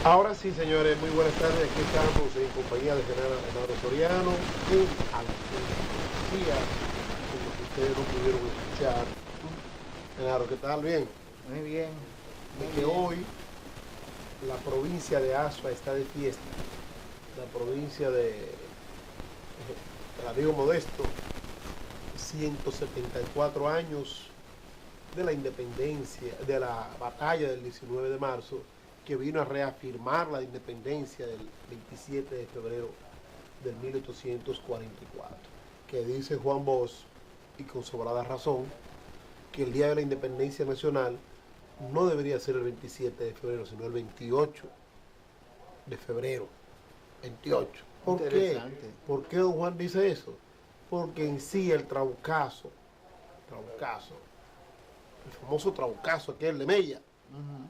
Ahora sí, señores, muy buenas tardes. Aquí estamos en compañía de General Leonardo Soriano en Andalucía, como que ustedes no pudieron escuchar. Genaro, ¿qué tal? Bien. Muy bien, De muy que bien. hoy la provincia de Azua está de fiesta. La provincia del amigo Modesto, 174 años de la independencia, de la batalla del 19 de marzo, que vino a reafirmar la independencia del 27 de febrero del 1844, que dice Juan Bosch, y con sobrada razón, que el Día de la Independencia Nacional no debería ser el 27 de febrero, sino el 28 de febrero. 28. ¿Por qué? Interesante. ¿Por qué don Juan dice eso? Porque en sí el Trabucazo, el famoso Trabucazo, aquel de Mella, Ujú.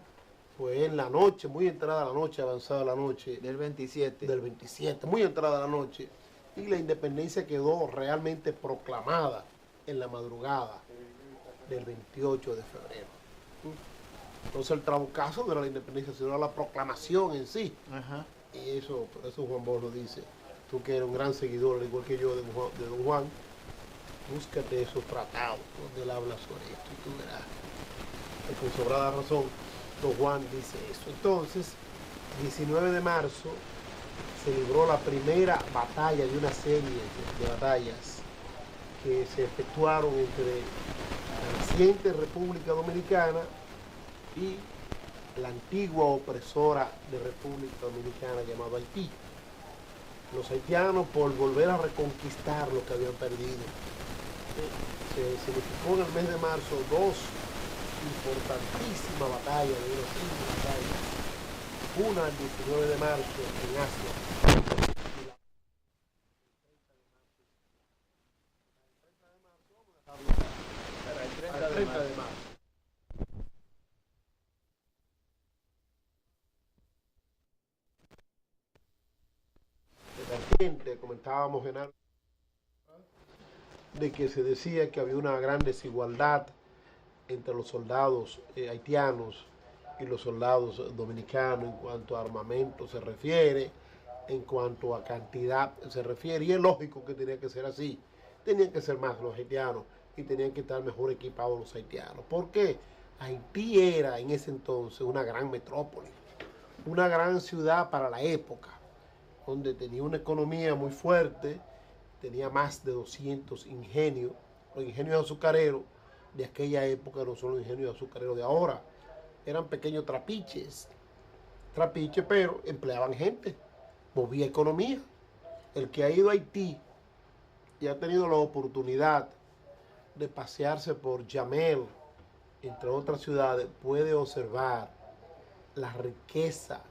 fue en la noche, muy entrada la noche, avanzada la noche Del 27. del 27, muy entrada la noche, y la independencia quedó realmente proclamada en la madrugada del 28 de febrero. Entonces el trabucazo no era la independencia, sino la proclamación en sí. Ajá. Y eso, por eso Juan Bosch lo dice. Tú que eres un gran seguidor, al igual que yo, de don Juan, búscate esos tratados donde él habla sobre esto y tú verás. Y con sobrada razón, don Juan dice eso. Entonces, 19 de marzo se libró la primera batalla de una serie de batallas que se efectuaron entre la naciente República Dominicana y la antigua opresora de República Dominicana llamada Haití. Los haitianos, por volver a reconquistar lo que habían perdido, se significó en el mes de marzo dos importantísimas batallas, de una serie de batallas. Una el 19 de marzo en Asia. Para el Al 30 de 30 de marzo. marzo. Gente, comentábamos, Genaro, de que se decía que había una gran desigualdad entre los soldados haitianos y los soldados dominicanos en cuanto a armamento se refiere, en cuanto a cantidad se refiere, y es lógico que tenía que ser así. Tenían que ser más los haitianos y tenían que estar mejor equipados los haitianos. ¿Por qué? Haití era en ese entonces una gran metrópoli, una gran ciudad para la época, donde tenía una economía muy fuerte, tenía más de 200 ingenios. Los ingenios azucareros de aquella época no son los ingenios azucareros de ahora, eran pequeños trapiches, pero empleaban gente, movía economía. El que ha ido a Haití y ha tenido la oportunidad de pasearse por Jamel, entre otras ciudades, puede observar la riqueza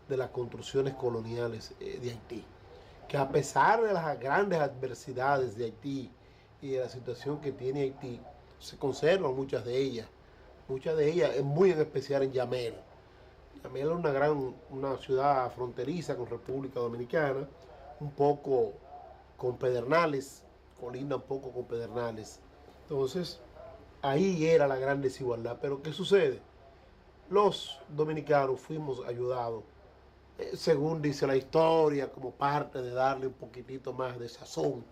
de las construcciones coloniales de Haití, que a pesar de las grandes adversidades de Haití y de la situación que tiene Haití, se conservan muchas de ellas, muy en especial en Jamel. Jamel es una ciudad fronteriza con República Dominicana, un poco con Pedernales, colinda un poco con Pedernales. Entonces, ahí era la gran desigualdad. Pero ¿qué sucede? Los dominicanos fuimos ayudados, según dice la historia, como parte de darle un poquitito más de sazón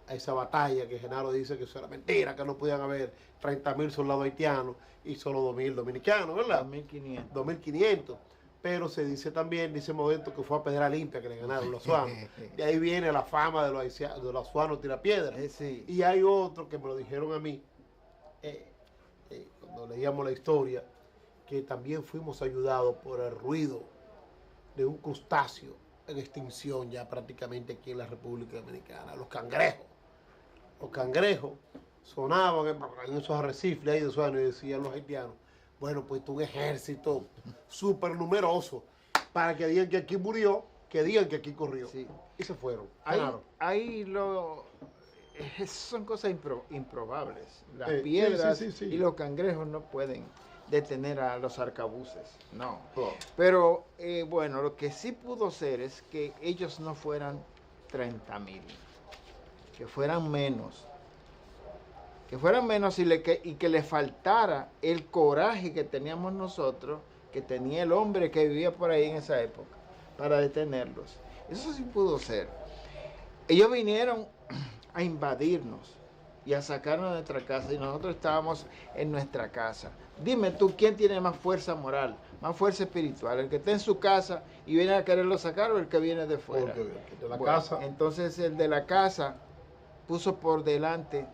a esa batalla, que Genaro dice que eso era mentira, que no podían haber 30.000 soldados haitianos y solo 2.000 dominicanos, ¿verdad? 2500. 2.500. Pero se dice también, dice Modesto, que fue a Pedra Limpia que le ganaron los azuanos. De ahí viene la fama de los azuanos tirapiedras. Sí. Y hay otro que me lo dijeron a mí, cuando leíamos la historia, que también fuimos ayudados por el ruido de un crustáceo en extinción ya prácticamente aquí en la República Dominicana, los cangrejos. Los cangrejos sonaban en esos arrecifes ahí de sueño y decían los haitianos, bueno, pues un ejército súper numeroso para que digan que aquí murió, que digan que aquí corrió. Sí. Y se fueron. Ahí, Claro. ahí lo. Son cosas improbables. Las Sí, piedras sí, sí, sí. y los cangrejos no pueden detener a los arcabuces. No. No. Pero bueno, lo que sí pudo ser es que ellos no fueran 30.000, que fueran menos. Que fueran menos y que le faltara el coraje que teníamos nosotros que tenía el hombre que vivía por ahí en esa época para detenerlos. Eso sí pudo ser. Ellos vinieron a invadirnos y a sacarnos de nuestra casa y nosotros estábamos en nuestra casa. Dime tú, ¿quién tiene más fuerza moral, más fuerza espiritual? ¿El que está en su casa y viene a quererlo sacar o el que viene de fuera? Porque de la casa. Entonces el de la casa puso por delante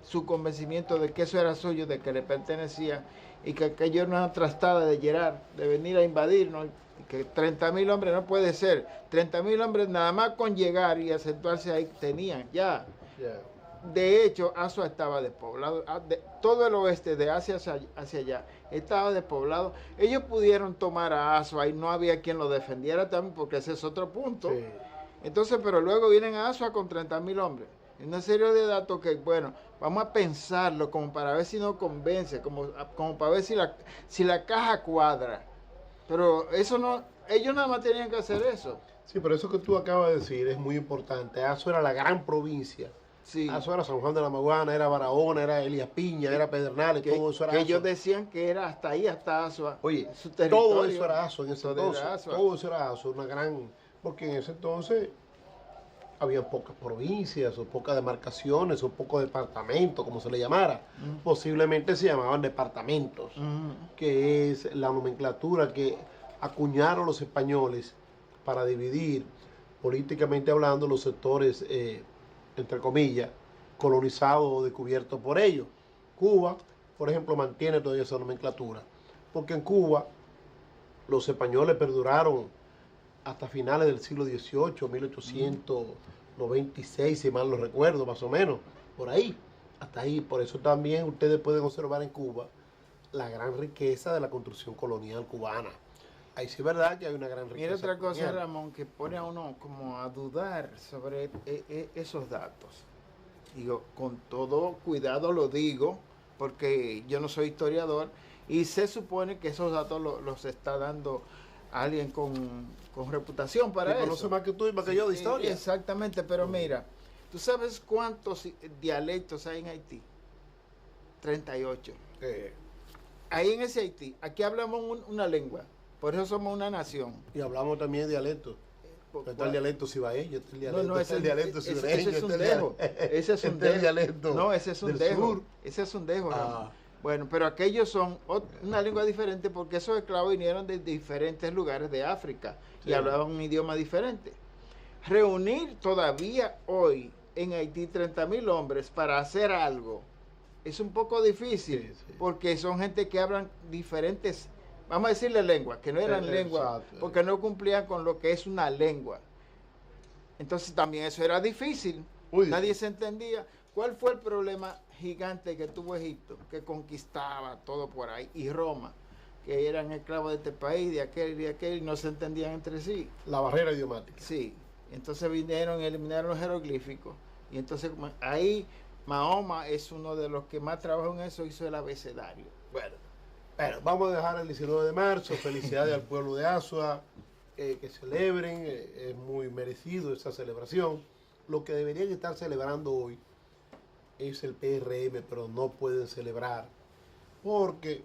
su convencimiento de que eso era suyo, de que le pertenecía y que aquello era una trastada de Gerard, de venir a invadirnos, y que 30.000 hombres no puede ser. 30.000 hombres nada más con llegar y acentuarse ahí tenían ya. Yeah. De hecho, Asua estaba despoblado. Todo el oeste de Asia hacia allá estaba despoblado. Ellos pudieron tomar a Asua y no había quien lo defendiera también, porque ese es otro punto. Sí. Entonces, pero luego vienen a Asua con 30.000 hombres. Una serie de datos que, bueno, vamos a pensarlo como para ver si nos convence, como para ver si la caja cuadra. Pero eso no, ellos nada más tenían que hacer eso. Sí, pero eso que tú acabas de decir es muy importante. Aso era la gran provincia. Sí. Aso era San Juan de la Maguana, era Barahona, era Elías Piña, era Pedernales, todo eso era que Aso. ellos decían que era hasta ahí, hasta Asua. Oye, su territorio. todo eso era Aso en ese Todo entonces. era Asua. Todo eso era Aso, una gran... Porque en ese entonces había pocas provincias, o pocas demarcaciones, o pocos departamentos, como se le llamara. Posiblemente se llamaban departamentos, que es la nomenclatura que acuñaron los españoles para dividir, políticamente hablando, los sectores, entre comillas, colonizados o descubiertos por ellos. Cuba, por ejemplo, mantiene todavía esa nomenclatura, porque en Cuba los españoles perduraron hasta finales del siglo XVIII, 1896, si mal no recuerdo, más o menos, por ahí, hasta ahí. Por eso también ustedes pueden observar en Cuba la gran riqueza de la construcción colonial cubana. Ahí sí es verdad que hay una gran riqueza. Mira otra cosa, colonial. Ramón, que pone a uno como a dudar sobre esos datos. Digo, con todo cuidado lo digo, porque yo no soy historiador, y se supone que esos datos los está dando alguien con reputación para eso. Conoce más que tú y más que yo de historia. Exactamente, pero mira, ¿tú sabes cuántos dialectos hay en Haití? 38. Ahí en ese Haití, aquí hablamos una lengua, por eso somos una nación. Y hablamos también de dialectos. Está el dialecto cibaeño, está el dialecto, No, ese el dialecto ese es un dejo. Ese es un dejo. El dialecto no, ese es un del dejo. sur. Ese es un dejo. Ah. Bueno, pero aquellos son una lengua diferente porque esos esclavos vinieron de diferentes lugares de África y hablaban un idioma diferente. Reunir todavía hoy en Haití 30.000 hombres para hacer algo es un poco difícil porque son gente que hablan diferentes, vamos a decirle lenguas, que no eran lenguas porque no cumplían con lo que es una lengua. Entonces también eso era difícil. Nadie se entendía. ¿Cuál fue el problema gigante que tuvo Egipto? Que conquistaba todo por ahí. Y Roma, que eran esclavos de este país, de aquel, y no se entendían entre sí. La barrera idiomática. Sí. Entonces vinieron y eliminaron los jeroglíficos. Y entonces ahí Mahoma es uno de los que más trabajó en eso, hizo el abecedario. Bueno, vamos a dejar el 19 de marzo. Felicidades al pueblo de Asua. Que celebren. Es muy merecido esa celebración. Lo que deberían estar celebrando hoy es el PRM, pero no pueden celebrar porque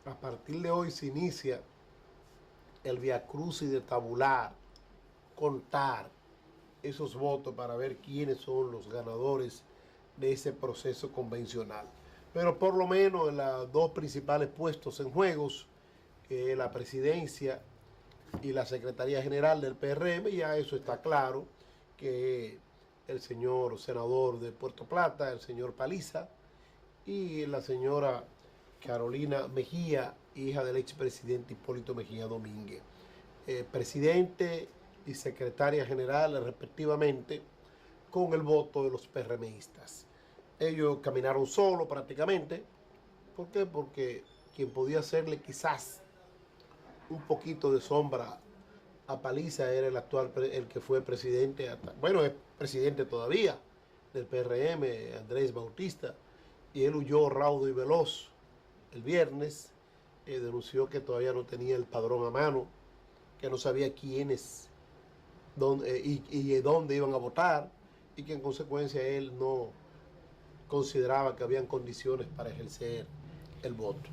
a partir de hoy se inicia el viacrucis de tabular, contar esos votos para ver quiénes son los ganadores de ese proceso convencional. Pero por lo menos en los dos principales puestos en juegos, la presidencia y la secretaría general del PRM, ya eso está claro, que el señor senador de Puerto Plata, el señor Paliza, y la señora Carolina Mejía, hija del expresidente Hipólito Mejía Domínguez. Presidente y secretaria general respectivamente, con el voto de los PRMistas. Ellos caminaron solo prácticamente. ¿Por qué? Porque quien podía hacerle quizás un poquito de sombra a Paliza era el que fue presidente, bueno, es presidente todavía del PRM, Andrés Bautista, y él huyó raudo y veloz el viernes, denunció que todavía no tenía el padrón a mano, que no sabía quiénes y dónde iban a votar, y que en consecuencia él no consideraba que habían condiciones para ejercer el voto.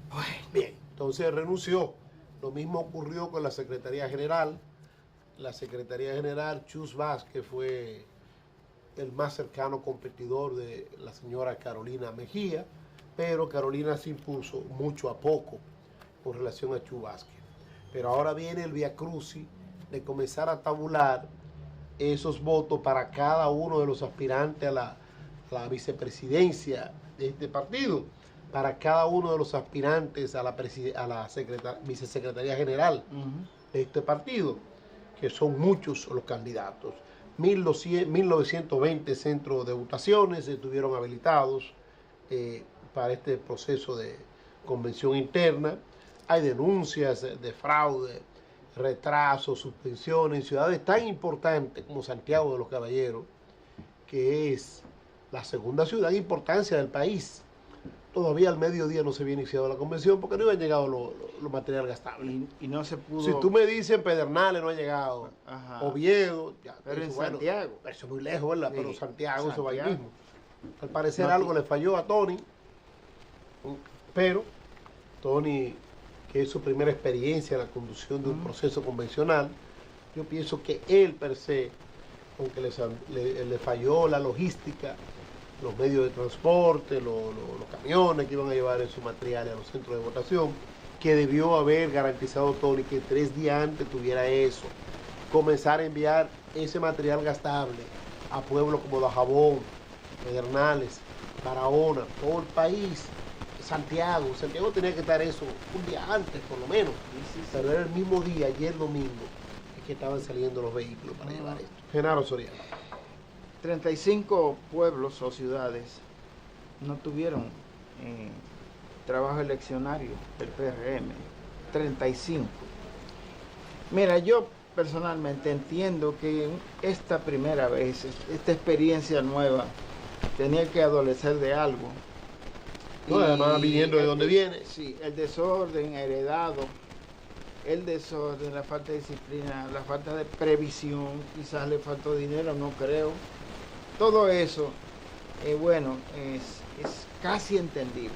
Bien, entonces renunció. Lo mismo ocurrió con la Secretaría General. La Secretaría General, Chus Vázquez fue el más cercano competidor de la señora Carolina Mejía, pero Carolina se impuso mucho a poco con relación a Chus Vázquez. Pero ahora viene el viacrucis de comenzar a tabular esos votos para cada uno de los aspirantes a la vicepresidencia de este partido, para cada uno de los aspirantes a la vicesecretaría general de este partido, que son muchos los candidatos. 1920 centros de votaciones estuvieron habilitados para este proceso de convención interna. Hay denuncias de fraude, retrasos, suspensiones en ciudades tan importantes como Santiago de los Caballeros, que es la segunda ciudad de importancia del país. Todavía al mediodía no se había iniciado la convención porque no habían llegado los material gastable. Y no se pudo. Si tú me dices en Pedernales no ha llegado, Ajá. Oviedo, ya, pero en bueno, Santiago. eso es muy lejos, ¿verdad? Sí, Pero Santiago se va ahí mismo. Al parecer No, algo le falló a Tony, pero Tony, que es su primera experiencia en la conducción de un proceso convencional, yo pienso que él per se, aunque le falló la logística, los medios de transporte, los camiones que iban a llevar en su material a los centros de votación, que debió haber garantizado Tony que 3 días antes tuviera eso, comenzar a enviar ese material gastable a pueblos como Dajabón, Pedernales, Barahona, todo el país, Santiago tenía que estar eso un día antes por lo menos, pero era el mismo día, ayer domingo, es que estaban saliendo los vehículos para llevar esto. Genaro Soriano. 35 pueblos o ciudades no tuvieron trabajo eleccionario del PRM. 35. Mira, yo personalmente entiendo que esta primera vez, esta experiencia nueva, tenía que adolecer de algo. No, además viniendo de donde viene. Sí, el desorden heredado, el desorden, la falta de disciplina, la falta de previsión, quizás le faltó dinero, no creo. Todo eso, bueno, es casi entendible.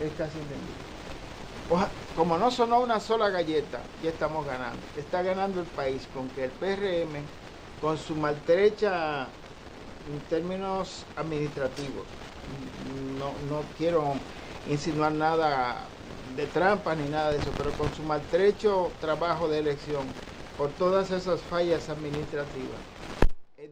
Es casi entendible. Como no sonó una sola galleta, ya estamos ganando. Está ganando el país con que el PRM, con su maltrecha en términos administrativos, no quiero insinuar nada de trampas ni nada de eso, pero con su maltrecho trabajo de elección, por todas esas fallas administrativas,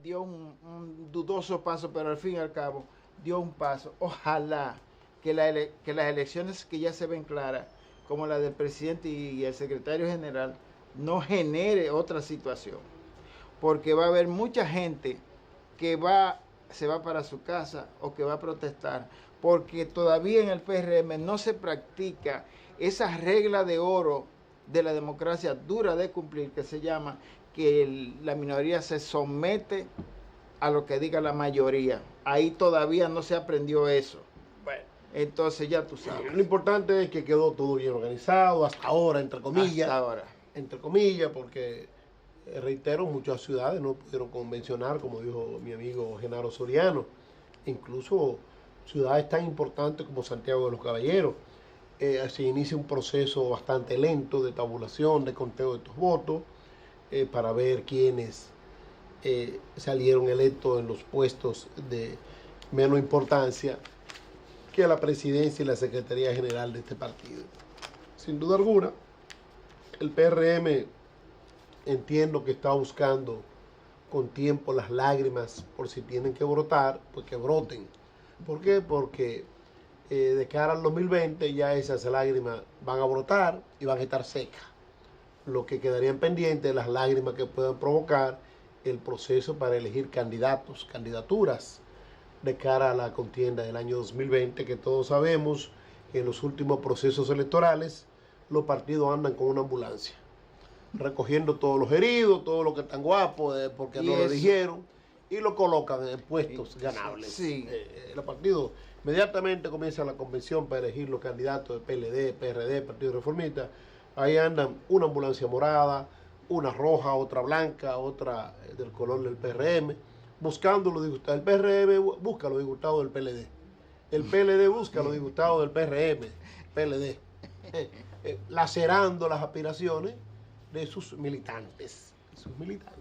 dio un dudoso paso, pero al fin y al cabo dio un paso. Ojalá que las elecciones que ya se ven claras, como la del presidente y el secretario general, no genere otra situación, porque va a haber mucha gente que se va para su casa o que va a protestar, porque todavía en el PRM no se practica esa regla de oro de la democracia dura de cumplir, que se llama que la minoría se somete a lo que diga la mayoría. Ahí todavía no se aprendió eso. Bueno, entonces ya tú sabes. Lo importante es que quedó todo bien organizado, hasta ahora, entre comillas. Hasta ahora. Entre comillas, porque, reitero, muchas ciudades no pudieron convencionar, como dijo mi amigo Genaro Soriano. Incluso ciudades tan importantes como Santiago de los Caballeros. Se inicia un proceso bastante lento de tabulación, de conteo de estos votos, para ver quiénes salieron electos en los puestos de menos importancia que la presidencia y la secretaría general de este partido. Sin duda alguna, el PRM entiendo que está buscando con tiempo las lágrimas por si tienen que brotar, pues que broten. ¿Por qué? Porque de cara al 2020 ya esas lágrimas van a brotar y van a estar secas. Lo que quedarían pendientes las lágrimas que puedan provocar el proceso para elegir candidatos, candidaturas de cara a la contienda del año 2020, que todos sabemos que en los últimos procesos electorales los partidos andan con una ambulancia, recogiendo todos los heridos, todos los que están guapos porque no lo eligieron, y lo colocan en puestos ganables. Sí. Los partidos inmediatamente comienza la convención para elegir los candidatos de PLD, PRD, Partido Reformista. Ahí andan una ambulancia morada, una roja, otra blanca, otra del color del PRM, buscando los disgustados. El PRM busca los disgustados del PLD. El PLD busca los disgustados del PRM, PLD. lacerando las aspiraciones de sus militantes.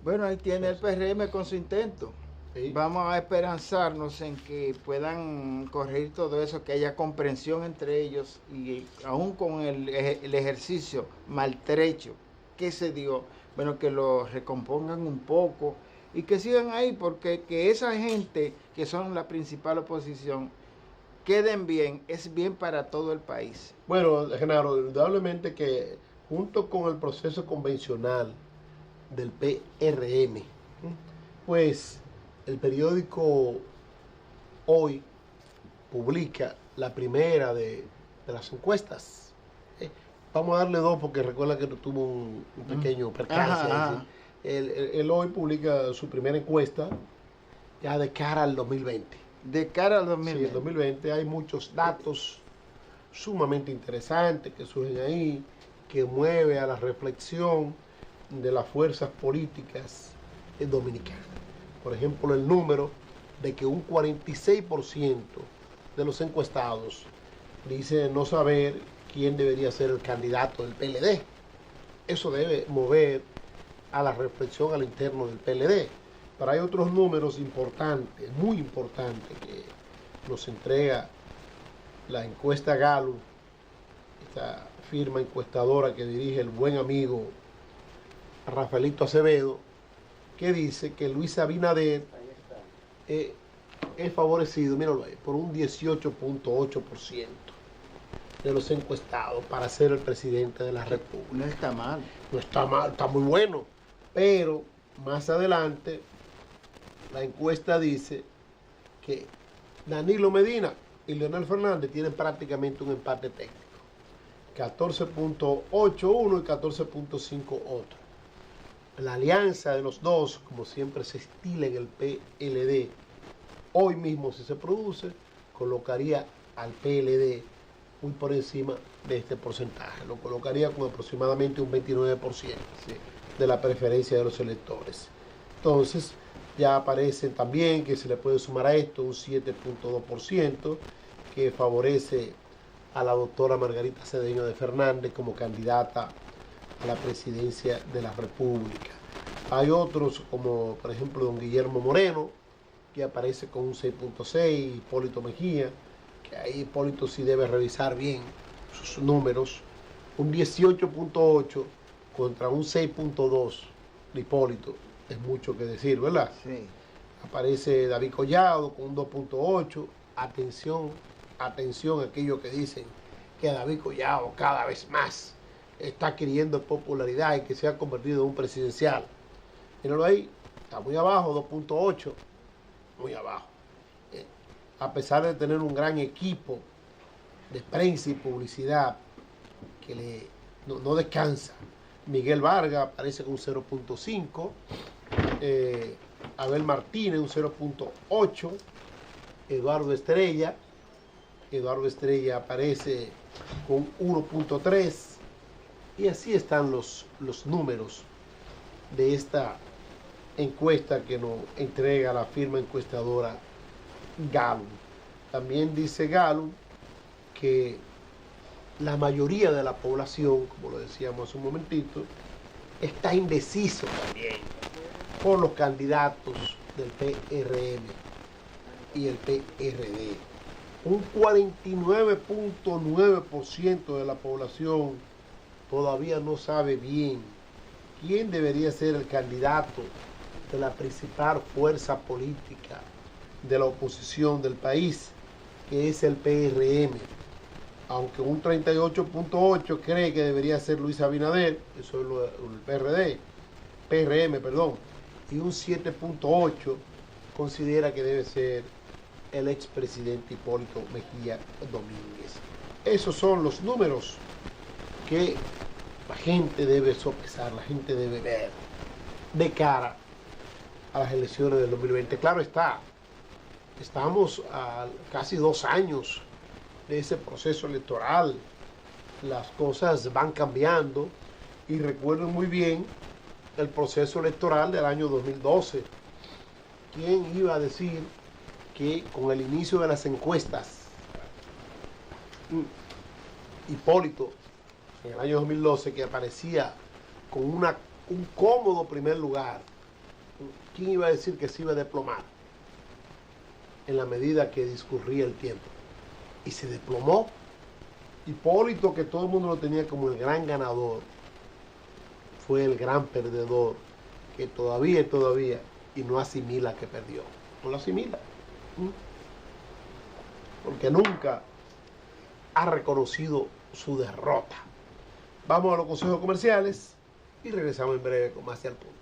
Bueno, ahí tiene el PRM con su intento. Sí. Vamos a esperanzarnos en que puedan corregir todo eso, que haya comprensión entre ellos y aún con el ejercicio maltrecho que se dio, bueno, que lo recompongan un poco y que sigan ahí, porque que esa gente que son la principal oposición queden bien, es bien para todo el país. Bueno, Genaro, indudablemente que junto con el proceso convencional del PRM, pues el periódico Hoy publica la primera de las encuestas. Vamos a darle dos porque recuerda que tuvo un pequeño percance. El Hoy publica su primera encuesta ya de cara al 2020. De cara al 2020. Sí, el 2020 hay muchos datos sumamente interesantes que surgen ahí, que mueve a la reflexión de las fuerzas políticas dominicanas. Por ejemplo, el número de que un 46% de los encuestados dice no saber quién debería ser el candidato del PLD. Eso debe mover a la reflexión al interno del PLD. Pero hay otros números importantes, muy importantes, que nos entrega la encuesta Gallup, esta firma encuestadora que dirige el buen amigo Rafaelito Acevedo, que dice que Luis Abinader es favorecido, míralo ahí, por un 18.8% de los encuestados para ser el presidente de la República. No está mal. No está mal, está muy bueno. Pero más adelante la encuesta dice que Danilo Medina y Leonel Fernández tienen prácticamente un empate técnico. 14.8 uno y 14.5 otro. La alianza de los dos, como siempre se estila en el PLD, hoy mismo si se produce, colocaría al PLD muy por encima de este porcentaje. Lo colocaría con aproximadamente un 29% de la preferencia de los electores. Entonces, ya aparece también que se le puede sumar a esto un 7.2% que favorece a la doctora Margarita Cedeño de Fernández como candidata a la presidencia de la República. Hay otros como por ejemplo don Guillermo Moreno, que aparece con un 6.6, Hipólito Mejía, que ahí Hipólito sí debe revisar bien sus números, un 18.8 contra un 6.2 de Hipólito, es mucho que decir, ¿verdad? Sí. Aparece David Collado con un 2.8, atención a aquellos que dicen que David Collado cada vez más está adquiriendo popularidad y que se ha convertido en un presidencial. Míralo ahí, está muy abajo, 2.8, muy abajo. A pesar de tener un gran equipo de prensa y publicidad que no descansa. Miguel Vargas aparece con un 0.5, Abel Martínez un 0.8, Eduardo Estrella aparece con 1.3, y así están los números de esta encuesta que nos entrega la firma encuestadora Gallup. También dice Gallup que la mayoría de la población, como lo decíamos hace un momentito, está indeciso también por los candidatos del PRM y el PRD. Un 49.9% de la población todavía no sabe bien quién debería ser el candidato de la principal fuerza política de la oposición del país, que es el PRM. Aunque un 38.8 cree que debería ser Luis Abinader, eso es el PRM, y un 7.8 considera que debe ser el expresidente Hipólito Mejía Domínguez. Esos son los números que la gente debe sopesar, la gente debe ver de cara a las elecciones del 2020. Claro está, estamos a casi 2 años de ese proceso electoral. Las cosas van cambiando y recuerdo muy bien el proceso electoral del año 2012. ¿Quién iba a decir que con el inicio de las encuestas Hipólito en el año 2012, que aparecía con un cómodo primer lugar, ¿quién iba a decir que se iba a desplomar en la medida que discurría el tiempo? Y se desplomó. Hipólito, que todo el mundo lo tenía como el gran ganador, fue el gran perdedor, que todavía y no asimila que perdió. No lo asimila. Porque nunca ha reconocido su derrota. Vamos a los consejos comerciales y regresamos en breve con más y al punto.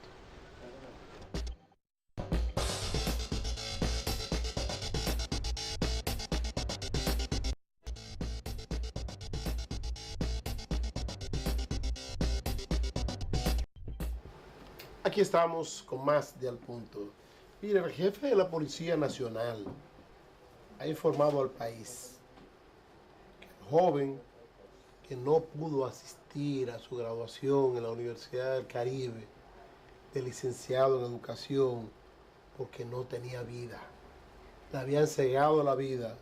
Aquí estamos con más de Al Punto. Mire, el jefe de la Policía Nacional ha informado al país que el joven que no pudo asistir a su graduación en la Universidad del Caribe de licenciado en educación porque no tenía vida, le habían cegado la vida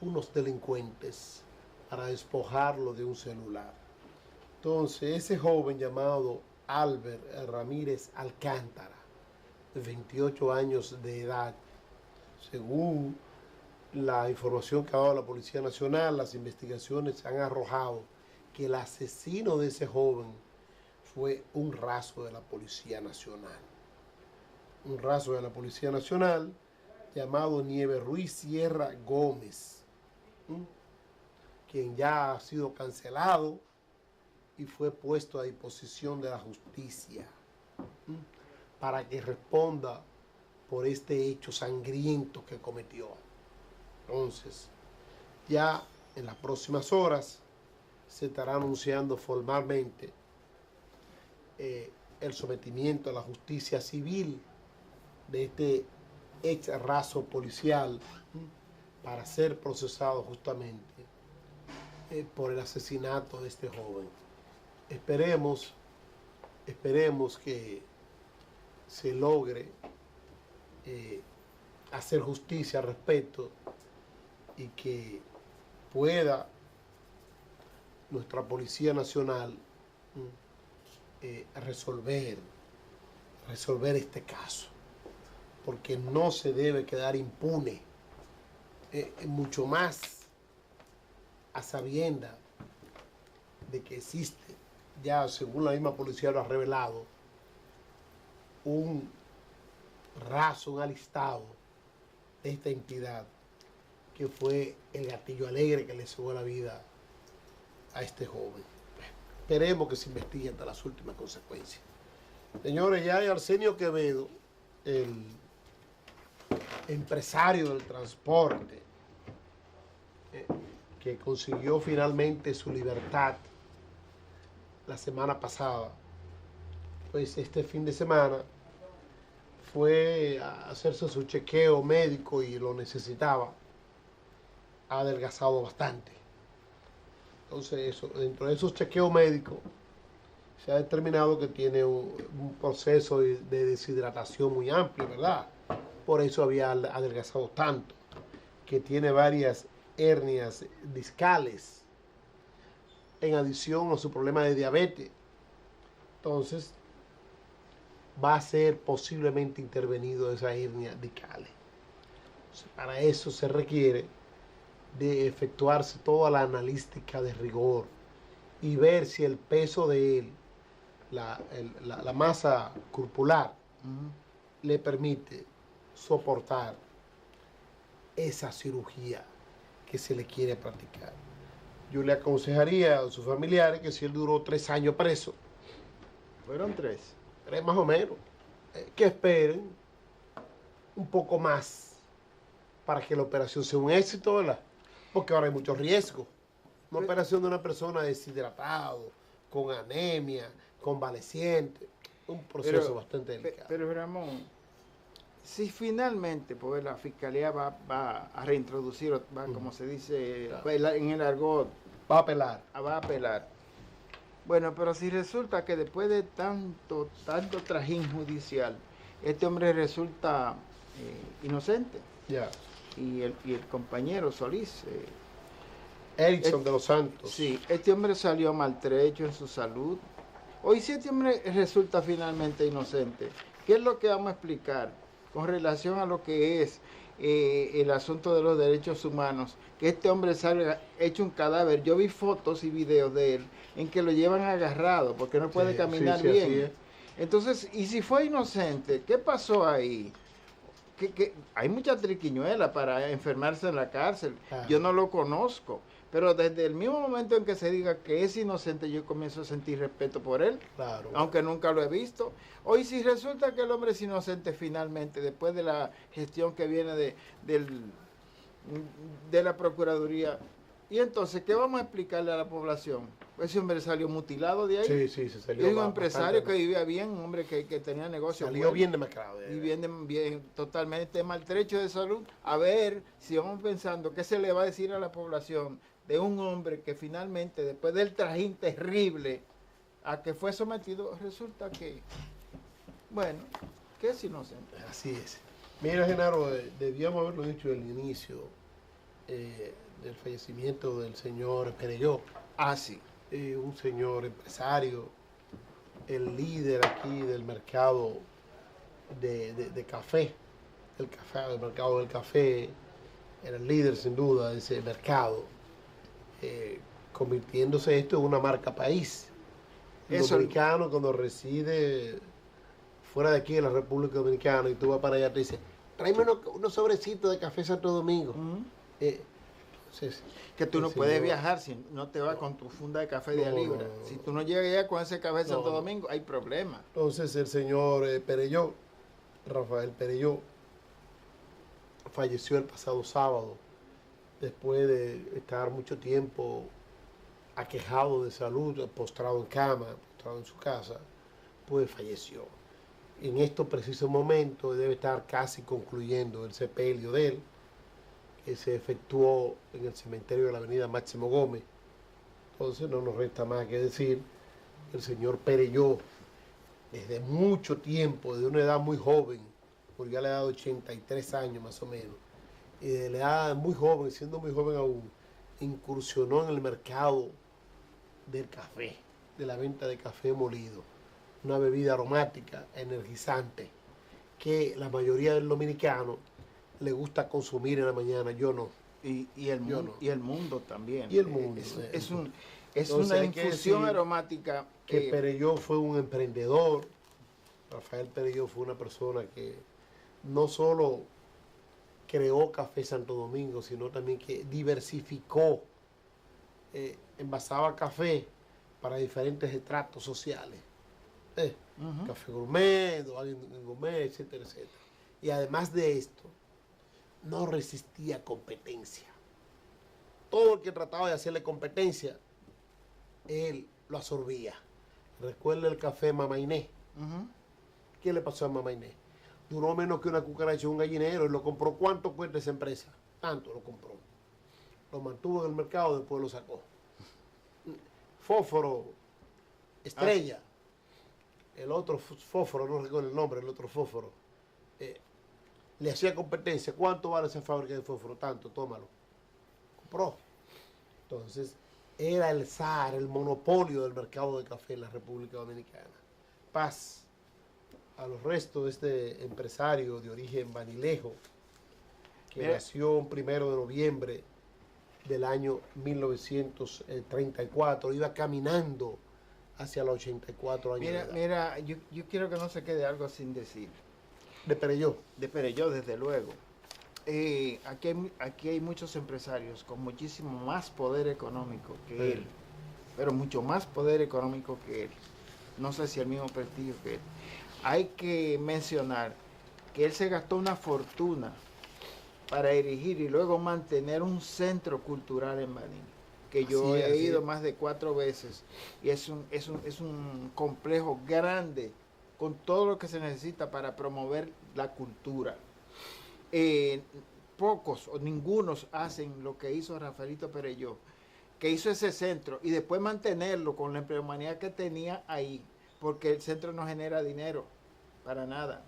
unos delincuentes para despojarlo de un celular. Entonces, ese joven llamado Albert Ramírez Alcántara, de 28 años de edad, según la información que ha dado la Policía Nacional, las investigaciones han arrojado que el asesino de ese joven fue un raso de la Policía Nacional. Un raso de la Policía Nacional llamado Nieves Ruiz Sierra Gómez, quien ya ha sido cancelado y fue puesto a disposición de la justicia para que responda por este hecho sangriento que cometió. Entonces, ya en las próximas horas se estará anunciando formalmente el sometimiento a la justicia civil de este ex raso policial para ser procesado justamente por el asesinato de este joven. Esperemos que se logre hacer justicia al respecto y que pueda nuestra Policía Nacional resolver este caso, porque no se debe quedar impune, mucho más a sabienda de que existe, ya según la misma policía lo ha revelado, un raso, un alistado de esta entidad que fue el gatillo alegre que le cegó la vida a este joven. Esperemos que se investigue hasta las últimas consecuencias. Señores, ya hay Arsenio Quevedo, el empresario del transporte, que consiguió finalmente su libertad la semana pasada. Pues este fin de semana fue a hacerse su chequeo médico y lo necesitaba. Ha adelgazado bastante. Entonces, dentro de esos chequeos médicos se ha determinado que tiene un proceso de deshidratación muy amplio, ¿verdad? Por eso había adelgazado tanto, que tiene varias hernias discales, en adición a su problema de diabetes. Entonces, va a ser posiblemente intervenido esa hernia discales. Entonces, para eso se requiere de efectuarse toda la analítica de rigor y ver si el peso de él, la masa corporal, le permite soportar esa cirugía que se le quiere practicar. Yo le aconsejaría a sus familiares que si él duró 3 años preso, fueron 3 más o menos, que esperen un poco más para que la operación sea un éxito, ¿verdad? Porque ahora hay muchos riesgos. Una operación de una persona deshidratado, con anemia, convaleciente, un proceso bastante delicado. Pero Ramón, si finalmente pues, la Fiscalía va a reintroducir, como se dice en el argot, va a apelar. Va a apelar. Bueno, pero si resulta que después de tanto trajín judicial, este hombre resulta inocente, Ya. y el compañero Solís Erickson de los Santos. Sí, este hombre salió maltrecho en su salud. Hoy si este hombre resulta finalmente inocente, ¿qué es lo que vamos a explicar con relación a lo que es el asunto de los derechos humanos? Que este hombre salga hecho un cadáver. Yo vi fotos y videos de él en que lo llevan agarrado porque no puede caminar sí, así bien. es. Entonces, ¿y si fue inocente? ¿Qué pasó ahí? Que hay mucha triquiñuela para enfermarse en la cárcel. Claro. Yo no lo conozco. Pero desde el mismo momento en que se diga que es inocente, yo comienzo a sentir respeto por él, Claro. aunque nunca lo he visto. Hoy si resulta que el hombre es inocente finalmente, después de la gestión que viene de la Procuraduría, y entonces, ¿qué vamos a explicarle a la población? Ese hombre salió mutilado de ahí. Sí, sí, se salió. Es un empresario que vivía bien, un hombre que tenía negocio. Salió bueno, bien demacrado. y bien, totalmente maltrecho de salud. A ver si vamos pensando qué se le va a decir a la población de un hombre que finalmente, después del trajín terrible a que fue sometido, resulta que, bueno, que es inocente. Así es. Mira, Genaro, debíamos haberlo dicho al inicio del fallecimiento del señor Perelló. Ah, sí. Un señor empresario, el líder aquí del mercado de café, del mercado del café, era el líder sin duda de ese mercado, convirtiéndose esto en una marca país. El dominicano cuando reside fuera de aquí, de la República Dominicana, y tú vas para allá, te dice, tráeme unos sobrecitos de café Santo Domingo. Entonces, Que tú no puedes viajar si no te vas con tu funda de café de a libra. Si tú no llegas ya con ese café de Santo Domingo, hay problema. Entonces el señor Perelló, Rafael Perelló, falleció el pasado sábado, después de estar mucho tiempo aquejado de salud, postrado en cama, postrado en su casa, pues falleció. En estos precisos momentos debe estar casi concluyendo el sepelio de él, que se efectuó en el cementerio de la avenida Máximo Gómez. Entonces no nos resta más que decir que el señor Perelló, desde mucho tiempo, de una edad muy joven, porque ya le ha dado 83 años más o menos, y de la edad muy joven, siendo muy joven aún, incursionó en el mercado del café, de la venta de café molido, una bebida aromática, energizante, que la mayoría del dominicano le gusta consumir en la mañana, yo no. Y el mundo también. Y el mundo. Es Entonces, una hay que infusión decir aromática que Perelló fue un emprendedor. Rafael Perelló fue una persona que no solo creó Café Santo Domingo, sino también que diversificó, envasaba café para diferentes estratos sociales. Café gourmet, alguien gourmet, etcétera, etcétera. Y además de esto, no resistía competencia. Todo el que trataba de hacerle competencia, él lo absorbía. Recuerda el café Mama Inés. ¿Qué le pasó a Mama Inés? Duró menos que una cucaracha en un gallinero y lo compró. ¿Cuánto cuesta esa empresa? Tanto lo compró. Lo mantuvo en el mercado, después lo sacó. Fósforo, Estrella. El otro fósforo, no recuerdo el nombre, el otro fósforo. Le hacía competencia. ¿Cuánto vale esa fábrica de fósforo? Tanto, tómalo. Compró. Entonces, era el zar, el monopolio del mercado de café en la República Dominicana. Paz a los restos de este empresario de origen vanilejo, que nació el 1 de noviembre del año 1934. Iba caminando hacia los 84 años de edad. Mira, yo quiero que no se quede algo sin decir. De Perelló. De Perelló, desde luego. Aquí hay muchos empresarios con muchísimo más poder económico que él, pero mucho más poder económico que él. No sé si el mismo prestigio que él. Hay que mencionar que él se gastó una fortuna para erigir y luego mantener un centro cultural en Baní, que yo he ido más de 4 veces, y es un complejo grande con todo lo que se necesita para promover la cultura. Pocos o ningunos hacen lo que hizo Rafaelito Perelló, que hizo ese centro y después mantenerlo con la empleomanía que tenía ahí, porque el centro no genera dinero para nada,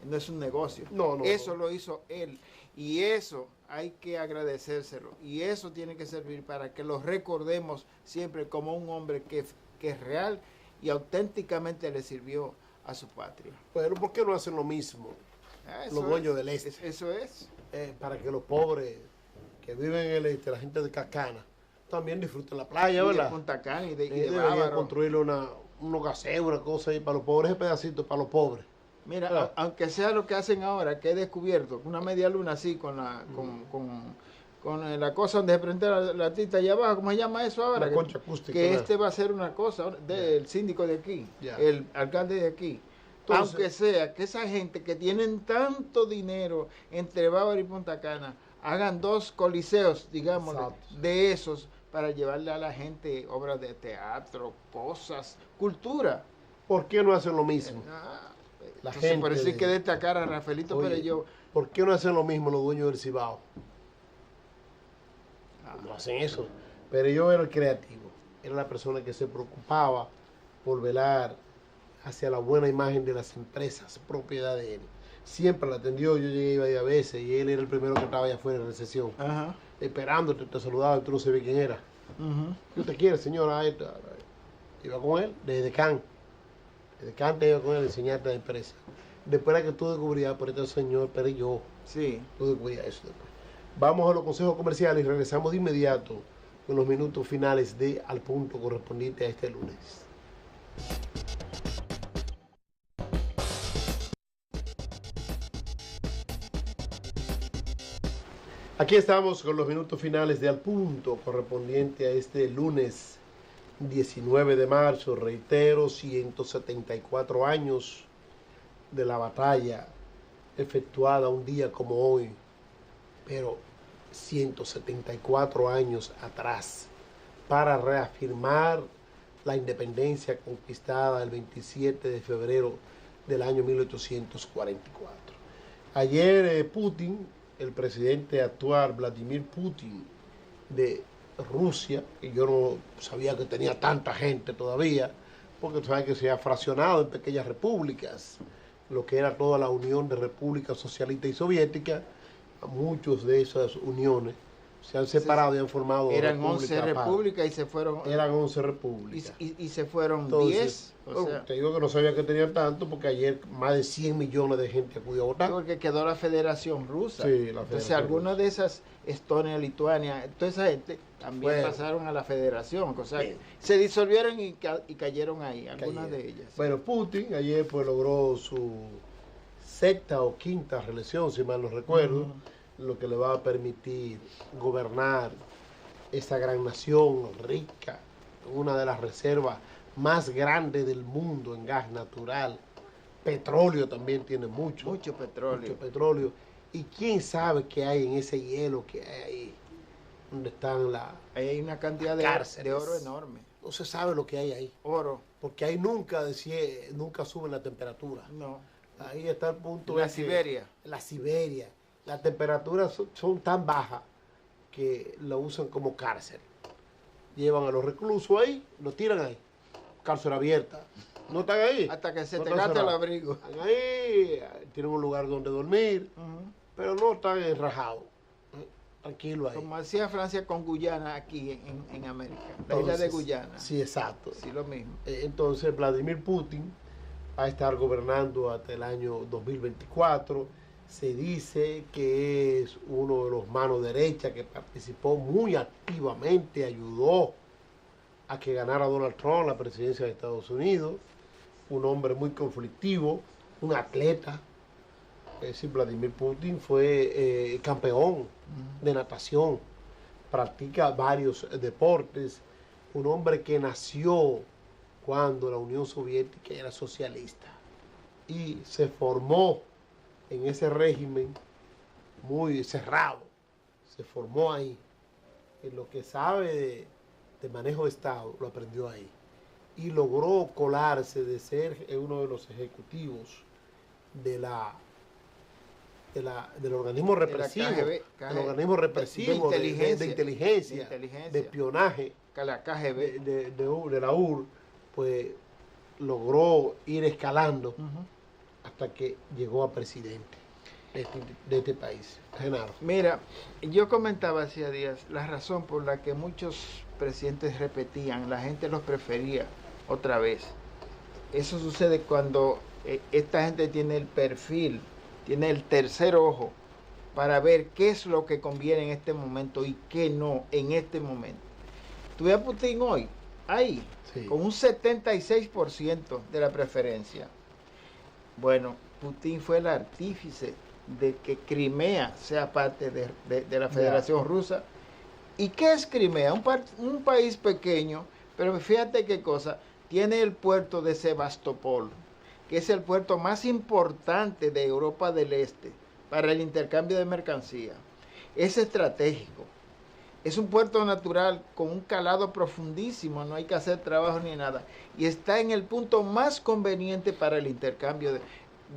no es un negocio. Eso lo hizo él, y eso hay que agradecérselo. Y eso tiene que servir para que lo recordemos siempre como un hombre que es real y auténticamente le sirvió a su patria. Pero ¿por qué no hacen lo mismo los dueños del este? Eso es. Para que los pobres que viven en el este, la gente de Cacana, también disfruten la playa, Y ¿verdad? de Punta Cana y de Deberían Bávaro. construirle unos gaseos, una cosa ahí para los pobres, ese pedacito para los pobres. Mira, aunque sea lo que hacen ahora, que he descubierto, una media luna así, con la cosa donde se prende la tita allá abajo, ¿cómo se llama eso ahora? Una concha acústica. Que ¿verdad? este va a ser una cosa del síndico de aquí, el alcalde de aquí. Entonces, aunque sea que esa gente que tienen tanto dinero entre Bávaro y Punta Cana, hagan 2 coliseos, digamos, de esos, para llevarle a la gente obras de teatro, cosas, cultura. ¿por qué no hacen lo mismo? La Entonces, gente por eso hay de- que destacar a Rafaelito Oye, Perelló. ¿por qué no hacen lo mismo los dueños del Cibao? No hacen eso. Pero yo era el creativo, era la persona que se preocupaba por velar hacia la buena imagen de las empresas, propiedad de él. Siempre la atendió, yo llegué iba ahí a veces y él era el primero que estaba allá afuera en recesión, Ajá. esperándote, te saludaba y tú no sabías quién era. ¿Qué usted quiere, señora? Iba con él, desde decán. De decán te iba con él a enseñarte la empresa. Después era que tú descubrías por este señor Perelló, Sí. tú descubrías eso después. Vamos a los consejos comerciales y regresamos de inmediato con los minutos finales de Al Punto correspondiente a este lunes. Aquí estamos con los minutos finales de Al Punto correspondiente a este lunes 19 de marzo. Reitero, 174 años de la batalla efectuada un día como hoy, pero 174 años atrás, para reafirmar la independencia conquistada el 27 de febrero del año 1844. Ayer Putin, el presidente actual Vladimir Putin de Rusia, que yo no sabía que tenía tanta gente todavía, porque tú sabes que se ha fraccionado en pequeñas repúblicas, lo que era toda la Unión de Repúblicas Socialistas y Soviéticas. Muchos de esas uniones se han separado y han formado Eran 11 aparte. repúblicas y se fueron. Eran 11 repúblicas. Y se fueron Entonces, 10. O sea, te digo que no sabía que tenían tanto porque ayer más de 100 millones de gente acudió a votar. porque quedó la Federación Rusa. Sí, la Entonces, Federación algunas Rusa. de esas, Estonia, Lituania, toda esa gente también Bueno. pasaron a la Federación. O sea, Bien. se disolvieron y cayeron ahí, algunas Cayeron. de ellas. Bueno, Putin ayer pues logró su sexta o quinta reelección, si mal no recuerdo, lo que le va a permitir gobernar esta gran nación rica, una de las reservas más grandes del mundo en gas natural. Petróleo también tiene mucho. Mucho petróleo. Mucho petróleo. Y quién sabe qué hay en ese hielo que hay ahí, donde están Ahí hay una cantidad de cárceles. oro enorme. No se sabe lo que hay ahí, Oro, porque ahí nunca sube la temperatura. no. Ahí está el punto. La es que Siberia. La Siberia. Las temperaturas son tan bajas que lo usan como cárcel. Llevan a los reclusos ahí, los tiran ahí. Cárcel abierta. No están ahí. Hasta que se No te están gaste el cerrados. abrigo. Están ahí, tienen un lugar donde dormir, Ujú. pero no están enrajados. Tranquilo ahí. Como hacía Francia con Guyana aquí en América. La isla de Entonces, Guyana. Sí, exacto. Sí, lo mismo. Entonces Vladimir Putin va a estar gobernando hasta el año 2024. Se dice que es uno de los manos derechas que participó muy activamente, ayudó a que ganara Donald Trump la presidencia de Estados Unidos. Un hombre muy conflictivo, un atleta. Es decir, Vladimir Putin fue campeón de natación, practica varios deportes. Un hombre que nació cuando la Unión Soviética era socialista y se formó en ese régimen muy cerrado, se formó ahí. En lo que sabe de manejo de Estado lo aprendió ahí y logró colarse de ser uno de los ejecutivos del organismo represivo, del organismo represivo de inteligencia, de espionaje, La KGB. de la UR, pues logró ir escalando Ujú. hasta que llegó a presidente. de este país. Genaro. Mira, yo comentaba hacía días la razón por la que muchos presidentes repetían, la gente los prefería otra vez. Eso sucede cuando esta gente tiene el perfil, tiene el tercer ojo para ver qué es lo que conviene en este momento y qué no en este momento. Tú ves a Putin hoy, ahí, sí, con un 76% de la preferencia. Bueno, Putin fue el artífice de que Crimea sea parte de la Federación Rusa. ¿Y qué es Crimea? Un país pequeño, pero fíjate qué cosa, tiene el puerto de Sebastopol, que es el puerto más importante de Europa del Este para el intercambio de mercancía. Es estratégico. Es un puerto natural con un calado profundísimo, no hay que hacer trabajo ni nada. Y está en el punto más conveniente para el intercambio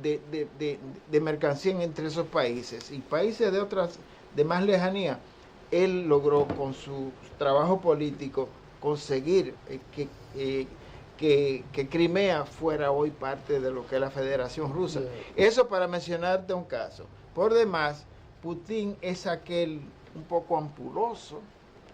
de mercancía entre esos países. Y países de más lejanía, él logró con su trabajo político conseguir que Crimea fuera hoy parte de lo que es la Federación Rusa. Eso para mencionarte un caso. Por demás, Putin es aquel un poco ampuloso,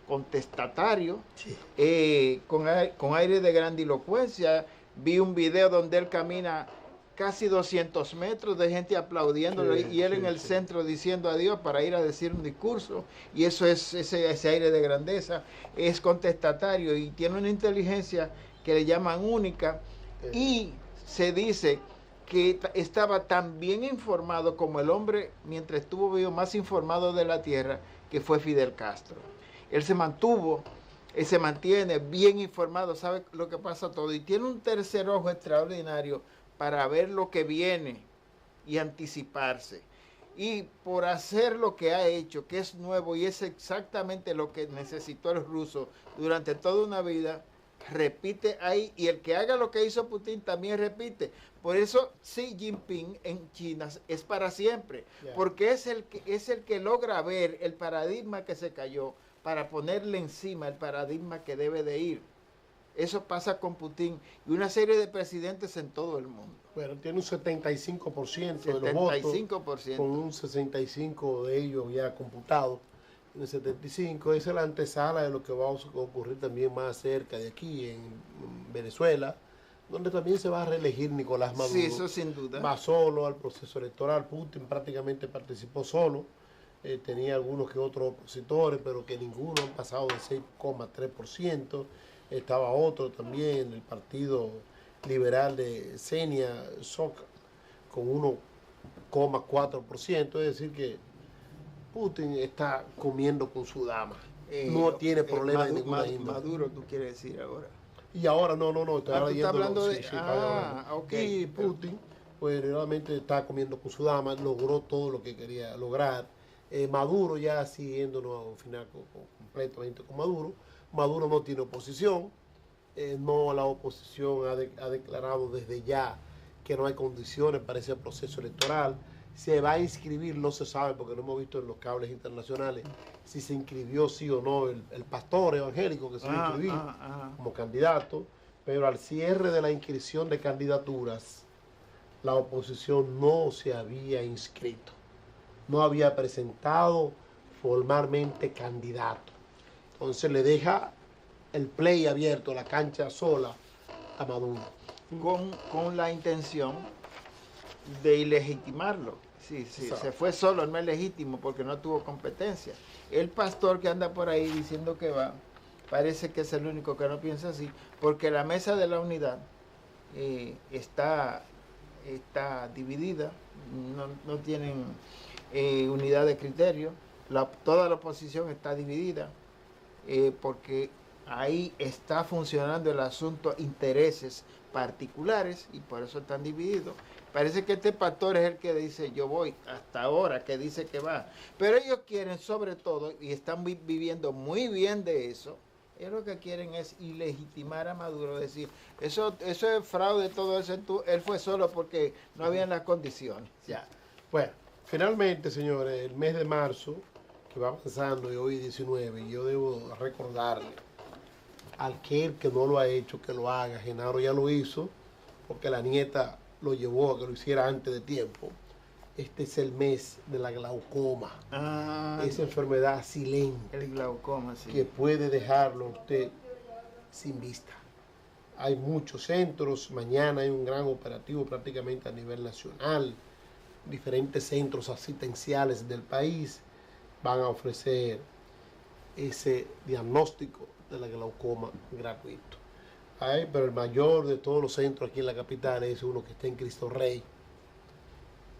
contestatario, sí, con aire de grandilocuencia. Vi un video donde él camina casi 200 metros de gente aplaudiéndole, sí, y él, sí, en el, sí, centro diciendo adiós para ir a decir un discurso, y eso es ese aire de grandeza. Es contestatario y tiene una inteligencia que le llaman única, y se dice que estaba tan bien informado como el hombre, mientras estuvo vivo, más informado de la tierra, que fue Fidel Castro. Él se mantiene bien informado, sabe lo que pasa todo, y tiene un tercer ojo extraordinario para ver lo que viene y anticiparse. Y por hacer lo que ha hecho, que es nuevo y es exactamente lo que necesitó el ruso durante toda una vida, repite ahí, y el que haga lo que hizo Putin también repite. Por eso Xi Jinping en China es para siempre, porque es el que logra ver el paradigma que se cayó para ponerle encima el paradigma que debe de ir. Eso pasa con Putin y una serie de presidentes en todo el mundo. Bueno, tiene un 75% de los votos, con un 65% de ellos ya computados. En el 75 es la antesala de lo que va a ocurrir también más cerca de aquí, en Venezuela, donde también se va a reelegir Nicolás Maduro. Sí, eso sin duda. Va solo al proceso electoral. Putin prácticamente participó solo. Tenía algunos que otros opositores, pero que ninguno han pasado de 6,3%. Estaba otro también, el Partido Liberal de Xenia Soca, con 1,4%. Es decir que Putin está comiendo con su dama. No tiene problema de ninguna índole. Maduro, tú quieres decir ahora. Y ahora no, estoy leyendo, hablando de... Sí, okay. Y Putin, pues realmente está comiendo con su dama, logró todo lo que quería lograr. Maduro, ya siguiéndonos al final completamente con Maduro, Maduro no tiene oposición, no, la oposición ha declarado desde ya que no hay condiciones para ese proceso electoral. Se va a inscribir, no se sabe porque no hemos visto en los cables internacionales si se inscribió sí o no el pastor evangélico que se va a inscribir como candidato, pero al cierre de la inscripción de candidaturas, la oposición no se había inscrito, no había presentado formalmente candidato. Entonces le deja el play abierto, la cancha sola a Maduro. Con la intención de ilegitimarlo. Sí, se fue solo, no es legítimo porque no tuvo competencia. El pastor que anda por ahí diciendo que va, parece que es el único que no piensa así, porque la mesa de la unidad está dividida, no tienen unidad de criterio, toda la oposición está dividida, porque ahí está funcionando el asunto intereses particulares y por eso están divididos. Parece que este pastor es el que dice yo voy, hasta ahora que dice que va, pero ellos quieren sobre todo, y están viviendo muy bien de eso, ellos lo que quieren es ilegitimar a Maduro, decir, eso es fraude, todo eso, él fue solo porque no habían las condiciones. Ya. Bueno, finalmente, señores, el mes de marzo, que va avanzando y hoy 19, y yo debo recordarle al que no lo ha hecho, que lo haga. Genaro ya lo hizo, porque la nieta lo llevó a que lo hiciera antes de tiempo. este es el mes de la glaucoma. Ah, Esa enfermedad silente el glaucoma, sí. que puede dejarlo a usted sin vista. Hay muchos centros, mañana hay un gran operativo prácticamente a nivel nacional. Diferentes centros asistenciales del país van a ofrecer ese diagnóstico de la glaucoma gratuito. Pero el mayor de todos los centros aquí en la capital es uno que está en Cristo Rey,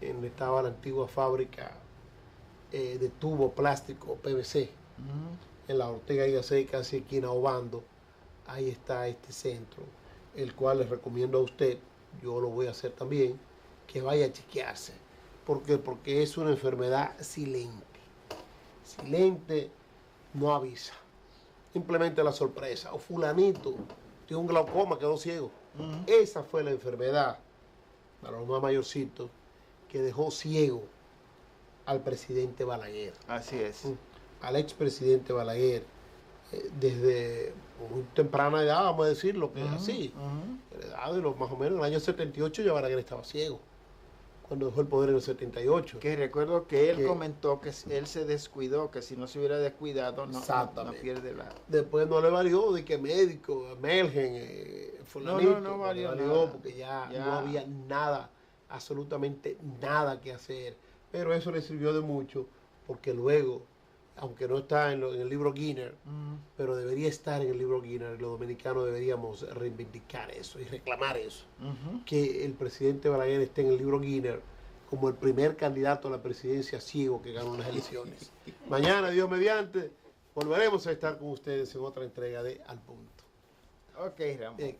en donde estaba la antigua fábrica de tubo plástico PVC, en la Ortega y Gasset, casi esquina Obando. Ahí está este centro, el cual les recomiendo a usted, yo lo voy a hacer también, que vaya a chequearse. ¿Por qué? Porque es una enfermedad silente. Silente, no avisa. Simplemente la sorpresa. O fulanito tiene un glaucoma, quedó ciego. Esa fue la enfermedad, para los más mayorcitos, que dejó ciego al presidente Balaguer. Así es. Al expresidente Balaguer. Desde muy temprana edad, vamos a decirlo, que así. La edad de los más o menos, en el año 78 ya Balaguer estaba ciego, cuando dejó el poder en el 78. Que recuerdo que él comentó que él se descuidó, que si no se hubiera descuidado no pierde la... Después no le valió de que médico, Melgen, fulanito, no valió porque ya no había nada, absolutamente nada que hacer. Pero eso le sirvió de mucho, porque luego, aunque no está en el libro Guinness, pero debería estar en el libro Guinness, los dominicanos deberíamos reivindicar eso y reclamar eso, que el presidente Balaguer esté en el libro Guinness como el primer candidato a la presidencia ciego que ganó las elecciones. Mañana, Dios mediante, volveremos a estar con ustedes en otra entrega de Al Punto. Ok, Ramón.